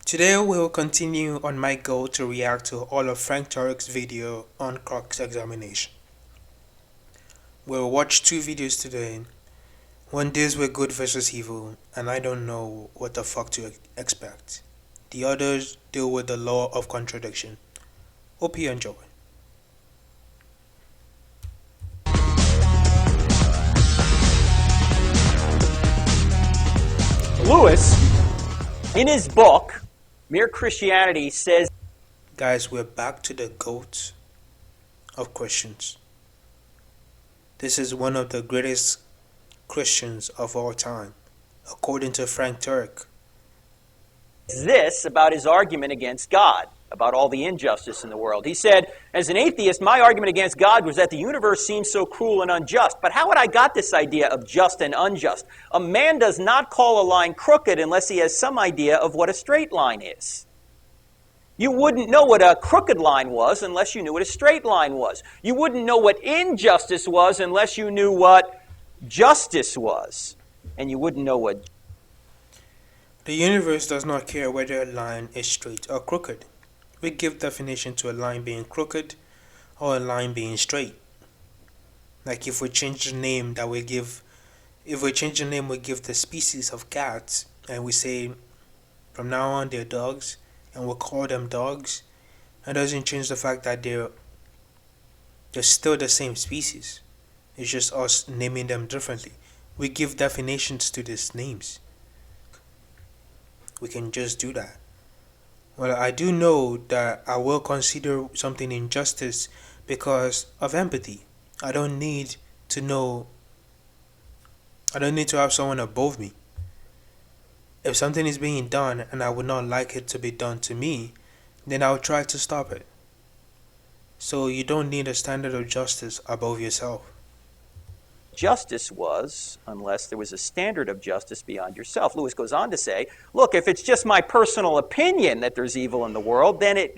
Today we'll continue on my goal to react to all of Frank Turek's video on cross-examination. We'll watch two videos today. One deals with good versus evil, and I don't know what the fuck to expect. The others deal with the law of contradiction. Hope you enjoy. Lewis, in his book, Mere Christianity, says, Guys, we're back to the GOAT of Christians. This is one of the greatest Christians of all time, according to Frank Turek. This about his argument against God, about all the injustice in the world. He said, as an atheist, my argument against God was that the universe seems so cruel and unjust. But how had I got this idea of just and unjust? A man does not call a line crooked unless he has some idea of what a straight line is. You wouldn't know what a crooked line was unless you knew what a straight line was. You wouldn't know what injustice was unless you knew what justice was. And you wouldn't know what... The universe does not care whether a line is straight or crooked. We give definition to a line being crooked or a line being straight. Like if we change the name we give the species of cats and we say from now on they're dogs and we'll call them dogs, that doesn't change the fact that they're still the same species. It's just us naming them differently. We give definitions to these names. We can just do that. Well, I do know that I will consider something injustice because of empathy. I don't need to have someone above me. If something is being done and I would not like it to be done to me, then I'll try to stop it. So you don't need a standard of justice above yourself. Justice was, unless there was a standard of justice beyond yourself. Lewis goes on to say, look, if it's just my personal opinion that there's evil in the world, then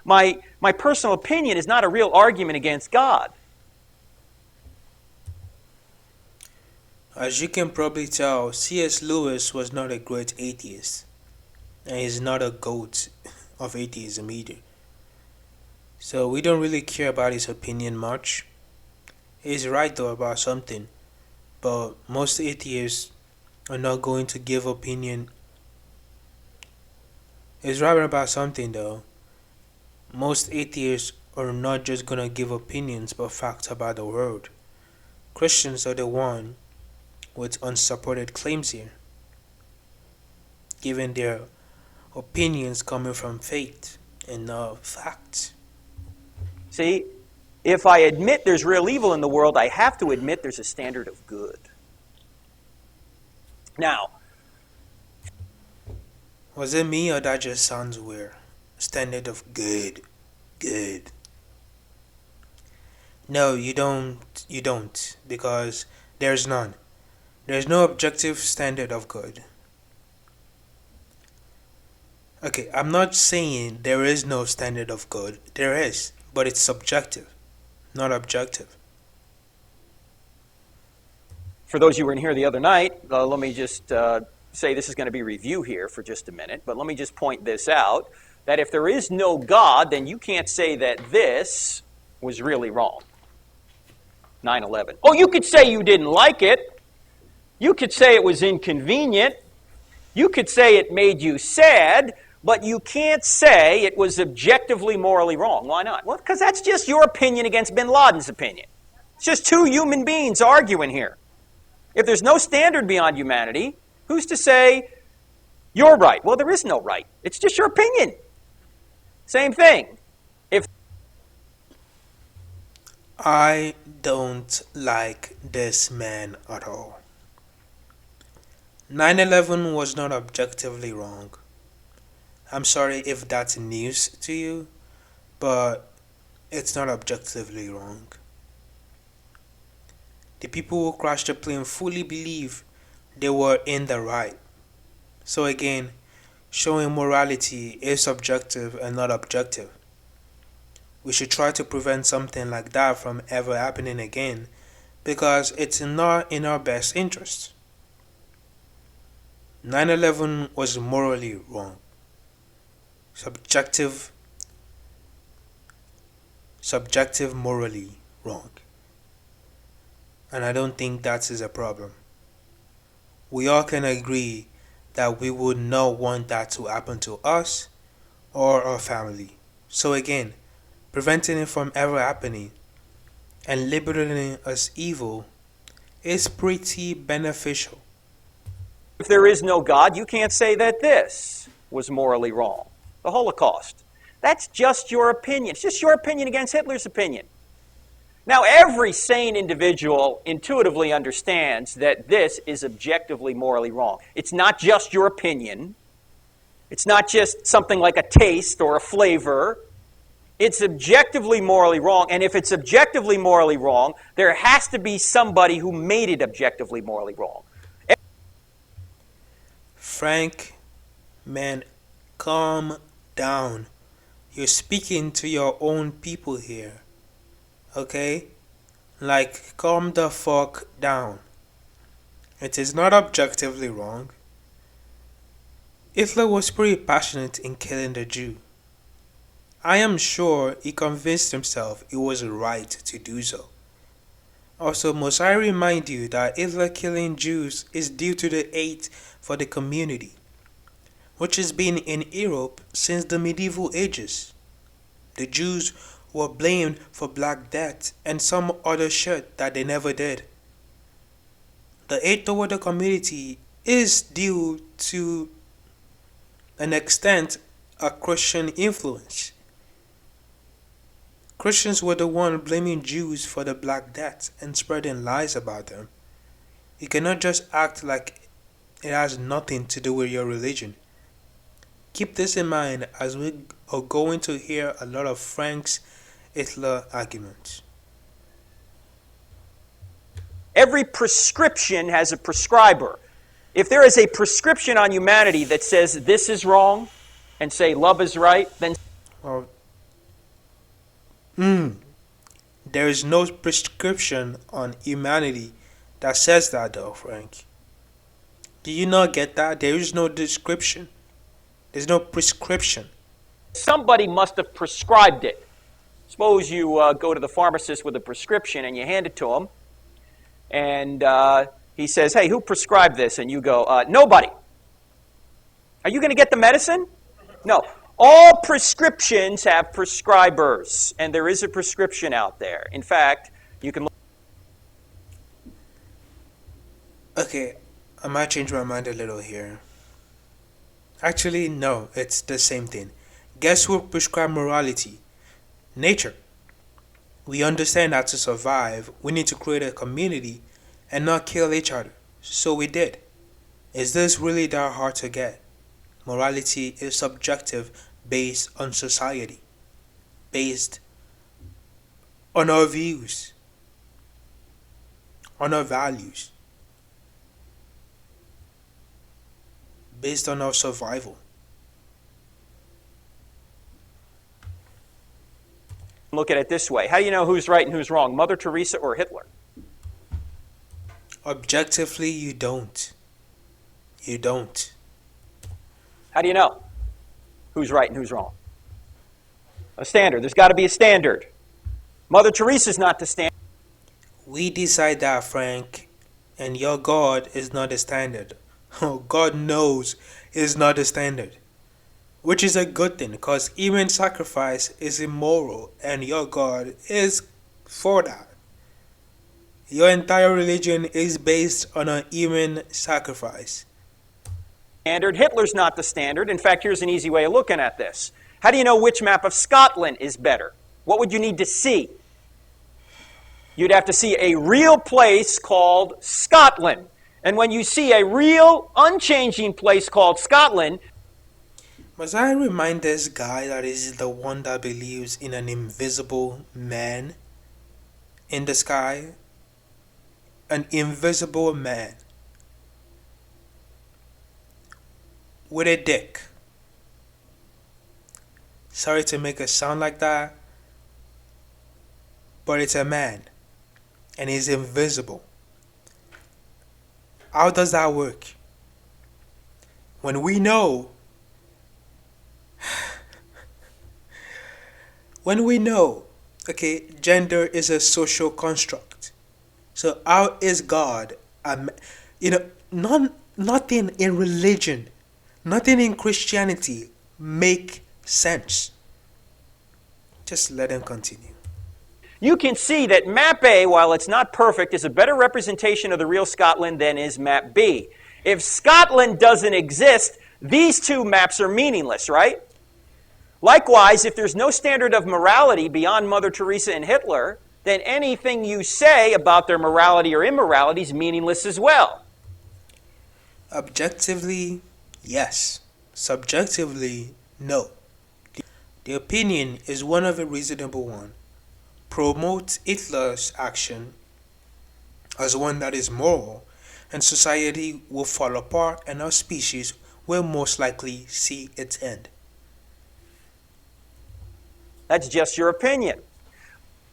my personal opinion is not a real argument against God. As you can probably tell, C.S. Lewis was not a great atheist, and he's not a GOAT of atheism either. So we don't really care about his opinion much. He's right though about something, but most atheists are not going to give opinion. He's right about something though. Most atheists are not just gonna give opinions but facts about the world. Christians are the one with unsupported claims here, given their opinions coming from faith and not facts. See, if I admit there's real evil in the world, I have to admit there's a standard of good. Now, was it me or that just sounds weird? Standard of good. No, you don't, because there's none. There's no objective standard of good. Okay, I'm not saying there is no standard of good. There is, but it's subjective, not objective. For those of you who were in here the other night, let me just say this is going to be review here for just a minute, but let me just point this out, that if there is no God, then you can't say that this was really wrong. 9/11. Oh, you could say you didn't like it. You could say it was inconvenient. You could say it made you sad, but you can't say it was objectively morally wrong. Why not? Well, because that's just your opinion against bin Laden's opinion. It's just two human beings arguing here. If there's no standard beyond humanity, who's to say you're right? Well, there is no right. It's just your opinion. Same thing. I don't like this man at all. 9/11 was not objectively wrong. I'm sorry if that's news to you, but it's not objectively wrong. The people who crashed the plane fully believe they were in the right. So again, showing morality is subjective and not objective. We should try to prevent something like that from ever happening again because it's not in our best interest. 9/11 was morally wrong. Subjective morally wrong. And I don't think that is a problem. We all can agree that we would not want that to happen to us or our family. So again, preventing it from ever happening and labeling us evil is pretty beneficial. If there is no God, you can't say that this was morally wrong. The Holocaust. That's just your opinion. It's just your opinion against Hitler's opinion. Now, every sane individual intuitively understands that this is objectively morally wrong. It's not just your opinion. It's not just something like a taste or a flavor. It's objectively morally wrong. And if it's objectively morally wrong, there has to be somebody who made it objectively morally wrong. Frank, man, calm down. You're speaking to your own people here. Okay? Like, calm the fuck down. It is not objectively wrong. Hitler was pretty passionate in killing the Jew. I am sure he convinced himself it was right to do so. Also, must I remind you that Hitler killing Jews is due to the hate for the community, which has been in Europe since the medieval ages. The Jews were blamed for Black Death and some other shit that they never did. The hate toward the community is due to an extent a Christian influence. Christians were the one blaming Jews for the Black Death and spreading lies about them. You cannot just act like it has nothing to do with your religion. Keep this in mind as we are going to hear a lot of Frank's Hitler arguments. Every prescription has a prescriber. If there is a prescription on humanity that says this is wrong and say love is right, then Well, there is no prescription on humanity that says that though, Frank. Do you not get that? There is no description. There's no prescription. somebody must have prescribed it. Suppose you go to the pharmacist with a prescription and you hand it to him, and he says, hey, who prescribed this? And you go, nobody. Are you going to get the medicine? No. All prescriptions have prescribers, and there is a prescription out there. In fact, you can look. Okay, I might change my mind a little here. Actually, no, it's the same thing. Guess who prescribed morality? Nature. We understand that to survive, we need to create a community and not kill each other. So we did. Is this really that hard to get? Morality is subjective based on society, based on our views, on our values, based on our survival. Look at it this way. How do you know who's right and who's wrong, Mother Teresa or Hitler? Objectively, you don't. You don't. How do you know who's right and who's wrong? A standard. There's got to be a standard. Mother Teresa's not the standard. We decide that, Frank, and your God is not the standard. Oh, God knows is not the standard. Which is a good thing, because human sacrifice is immoral, and your God is for that. Your entire religion is based on a human sacrifice. Standard. Hitler's not the standard. In fact, here's an easy way of looking at this. How do you know which map of Scotland is better? What would you need to see? You'd have to see a real place called Scotland. And when you see a real, unchanging place called Scotland, Must I remind this guy that is the one that believes in an invisible man in the sky? An invisible man with a dick. Sorry to make it sound like that, but it's a man and he's invisible. How does that work? When we know, when we know, okay, gender is a social construct. So how is God, you know, nothing in religion, nothing in Christianity make sense. Just let him continue. You can see that map A, while it's not perfect, is a better representation of the real Scotland than is map B. If Scotland doesn't exist, these two maps are meaningless, right? Likewise, if there's no standard of morality beyond Mother Teresa and Hitler, then anything you say about their morality or immorality is meaningless as well. Objectively, yes. Subjectively, no. The opinion is one of a reasonable one. Promote Hitler's action as one that is moral, and society will fall apart and our species will most likely see its end. That's just your opinion.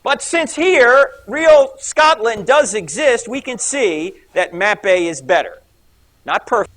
But since here, real Scotland does exist, we can see that map A is better. Not perfect.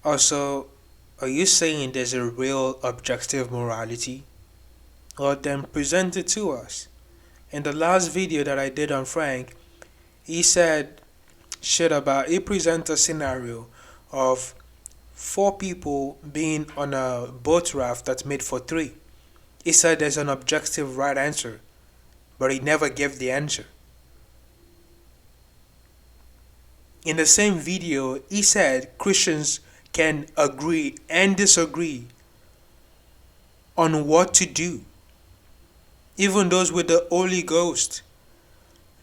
Also, are you saying there's a real objective morality? Well, then present it to us. In the last video that I did on Frank, he said shit about, he presented a scenario of 4 people being on a boat raft that's made for 3. He said there's an objective right answer, but he never gave the answer. In the same video, he said Christians can agree and disagree on what to do. Even those with the Holy Ghost,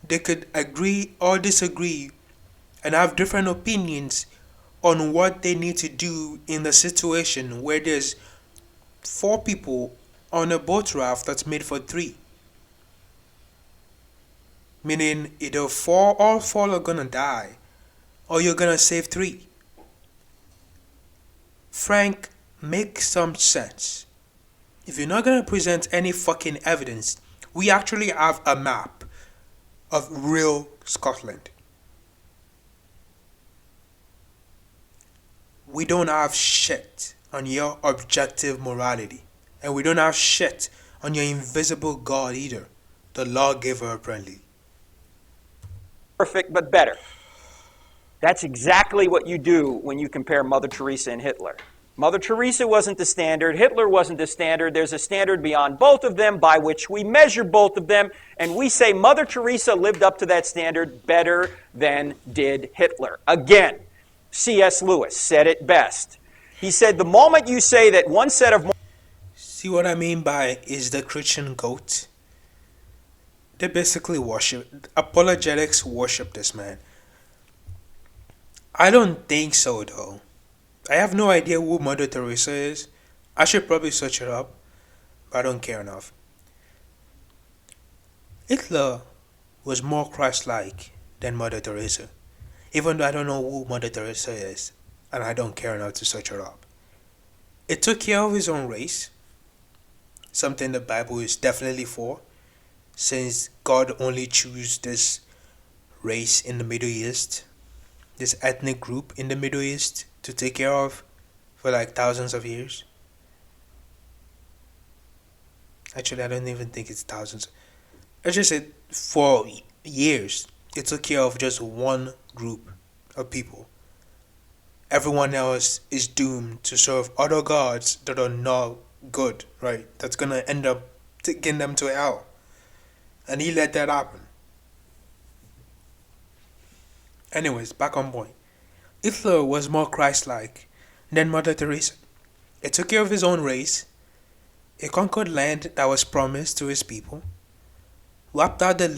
they could agree or disagree and have different opinions on what they need to do in the situation where there's 4 people on a boat raft that's made for 3. Meaning either all 4 are gonna die or you're gonna save 3. Frank, make some sense. If you're not gonna present any fucking evidence, we actually have a map of real Scotland. We don't have shit on your objective morality. And we don't have shit on your invisible God either. The lawgiver, apparently. Perfect, but better. That's exactly what you do when you compare Mother Teresa and Hitler. Mother Teresa wasn't the standard. Hitler wasn't the standard. There's a standard beyond both of them by which we measure both of them. And we say Mother Teresa lived up to that standard better than did Hitler. Again, C.S. Lewis said it best. He said, the moment you say that one set of... See what I mean by is the Christian goat? They basically worship, apologetics worship this man. I don't think so though. I have no idea who Mother Teresa is. I should probably search it up, but I don't care enough. Hitler was more Christ-like than Mother Teresa, even though I don't know who Mother Teresa is, and I don't care enough to search her up. It took care of his own race, something the Bible is definitely for, since God only chose this race in the Middle East, this ethnic group in the Middle East to take care of for like thousands of years. Actually, I don't even think it's thousands. I just said for years, it took care of just one group of people. Everyone else is doomed to serve other gods that are not good, right? That's gonna end up taking them to hell. And he let that happen. Anyways, back on point. Hitler was more Christ-like than Mother Teresa. He took care of his own race. He conquered land that was promised to his people. Wiped out the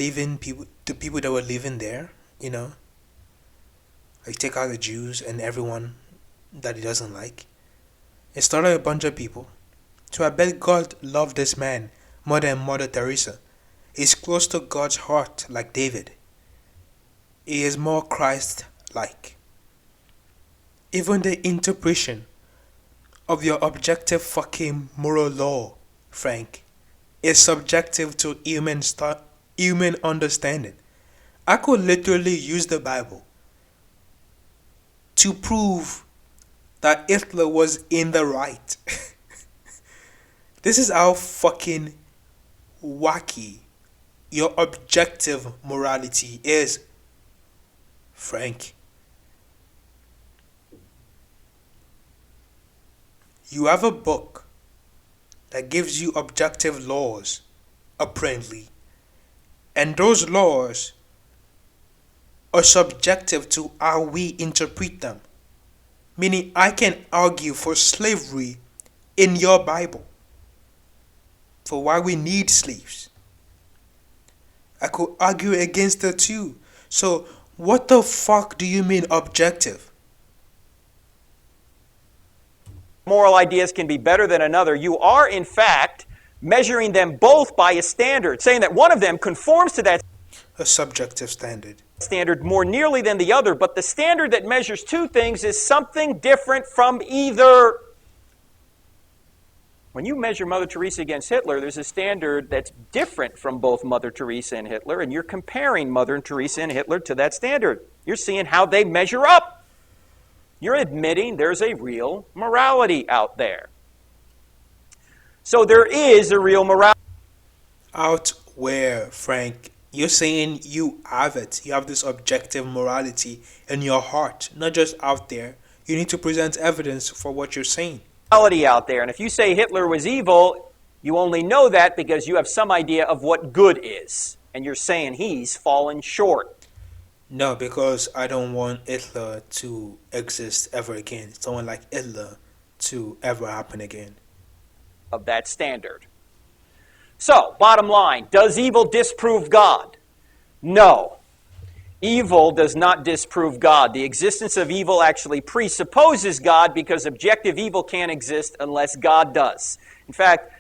people that were living there, you know. Like take out the Jews and everyone that he doesn't like. He started a bunch of people. So I bet God loved this man more than Mother Teresa. He's close to God's heart like David. He is more Christ-like. Even the interpretation of your objective fucking moral law, Frank, is subjective to human understanding. I could literally use the Bible to prove that Hitler was in the right. This is how fucking wacky your objective morality is, Frank. You have a book that gives you objective laws, apparently, and those laws are subjective to how we interpret them. Meaning, I can argue for slavery in your Bible, for why we need slaves. I could argue against it too. So, what the fuck do you mean objective? Moral ideas can be better than another. You are, in fact, measuring them both by a standard, saying that one of them conforms to that A subjective standard. standard more nearly than the other, but the standard that measures two things is something different from either. When you measure Mother Teresa against Hitler, there's a standard that's different from both Mother Teresa and Hitler, and you're comparing Mother Teresa and Hitler to that standard. You're seeing how they measure up. You're admitting there's a real morality out there. So there is a real morality. Out where, Frank? You're saying you have it. You have this objective morality in your heart, not just out there. You need to present evidence for what you're saying. Out there. And if you say Hitler was evil, you only know that because you have some idea of what good is. And you're saying he's fallen short. No, because I don't want Hitler to exist ever again. Someone like Hitler to ever happen again. Of that standard. So, bottom line, does evil disprove God? No. Evil does not disprove God. The existence of evil actually presupposes God because objective evil can't exist unless God does. In fact,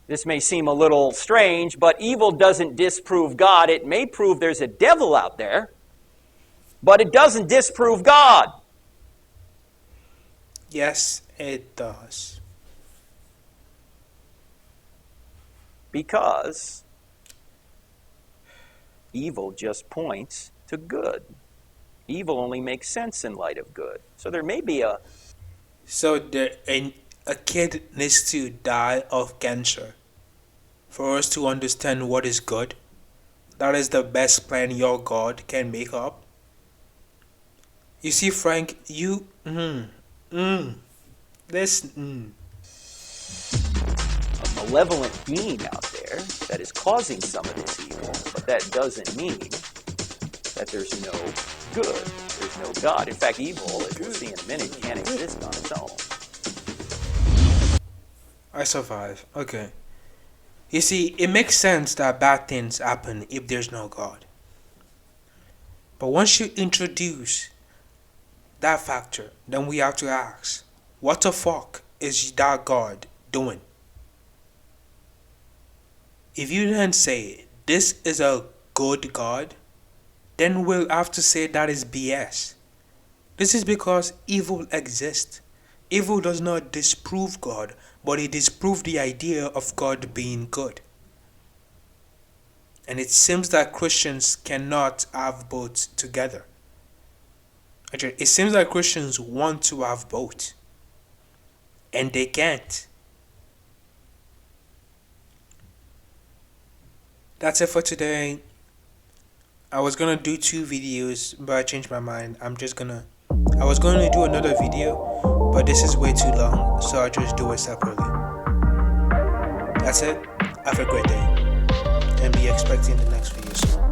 this may seem a little strange, but evil doesn't disprove God. It may prove there's a devil out there, but it doesn't disprove God. Yes, it does. Because evil just points to good. Evil only makes sense in light of good. So there may be a... So a kid needs to die of cancer for us to understand what is good. That is the best plan your God can make up. You see, Frank, you... This... a malevolent being out there that is causing some of this evil, but that doesn't mean that there's no good, there's no God. In fact, evil, as we'll see in a minute, can't exist on its own. I survive. Okay. You see, it makes sense that bad things happen if there's no God. But once you introduce that factor, then we have to ask, what the fuck is that God doing? If you then say, this is a good God, then we'll have to say that is BS. This is because evil exists. Evil does not disprove God, but it disproves the idea of God being good. And it seems that Christians cannot have both together. Actually, it seems that Christians want to have both, and they can't. That's it for today. I was gonna do 2 videos, but I changed my mind. I was gonna do another video, but this is way too long, so I'll just do it separately. That's it. Have a great day, and be expecting the next video soon.